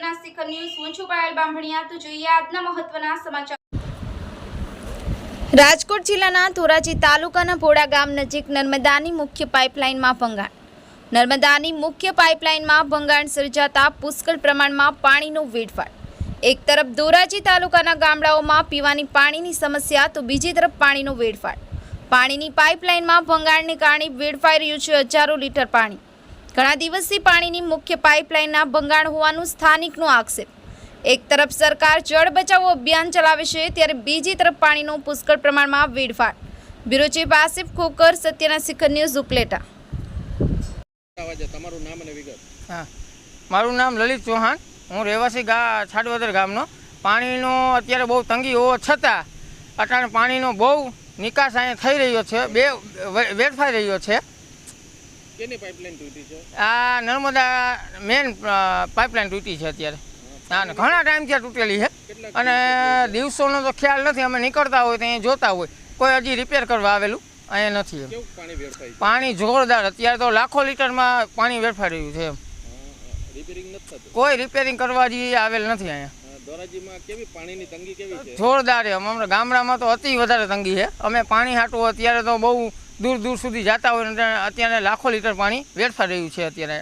સત્યના શિખર ન્યૂઝ હું છું પાયલ બામણિયા તો જોઈએ આજના મહત્વના સમાચાર। રાજકોટ જિલ્લાના ધોરાજી તાલુકાના ભોડા ગામ નજીક નર્મદાની મુખ્ય પાઇપલાઇનમાં ભંગાણ। નર્મદાની મુખ્ય પાઇપલાઇનમાં ભંગાણ સર્જાતા પુષ્કળ પ્રમાણમાં પાણીનો વેડફાટ। એક તરફ ધોરાજી તાલુકાના ગામડાઓમાં પીવાની પાણીની સમસ્યા તો બીજી તરફ પાણીનો વેડફાટ। પાણીની પાઇપલાઇનમાં ભંગાણને કારણે વેડફાઈ રહ્યું છે હજારો લીટર પાણી। ઘણા દિવસથી પાણીની મુખ્ય પાઇપલાઇનના ભંગાણ હોવાનું સ્થાનિકનો આક્ષેપ। એક તરફ સરકાર જળ બચાવો અભિયાન ચલાવે છે ત્યારે બીજી તરફ પાણીનો પુષ્કળ પ્રમાણમાં વેડફાટ। બ્યુરો ચીફ આસિફ ખોકર, સત્યના શિખર ન્યૂઝ, ઉપલેટા। મારું નામ લલિત ચૌહાણ, હું રહેવાસી છાડવદર ગામનો। પાણીનો અત્યારે બહુ તંગી હોવા છતાં અટાણે પાણીનો બહુ નિકાસ અહીંયા થઈ રહ્યો છે, વેડફાઈ રહ્યો છે। કેની પાઇપલાઇન તૂટી છે? આ નર્મદા મેન પાઇપલાઇન તૂટી છે અત્યારે। હા, ઘણા ટાઈમથી તૂટેલી છે અને દિવસોનો તો ખ્યાલ નથી। અમે નીકળતા હોય તો અહીંયા જોતા હોય, કોઈ હજી રિપેર કરવા આવેલું અહીંયા નથી। પાણી જોરદાર, અત્યારે તો લાખો લીટરમાં પાણી વેડફાઈ રહ્યું છે। કોઈ રિપેરિંગ કરવા હજી આવેલ નથી અહીંયા। ધોરાજીમાં કેવી પાણીની તંગી કેવી છે? જોરદાર છે। અમારા ગામડામાં તો અતિ વધારે તંગી છે। અમે પાણી હાટું અત્યારે તો બહુ દૂર દૂર સુધી જતા હોય, અત્યારે લાખો લીટર પાણી વેડફાઈ રહ્યું છે અત્યારે।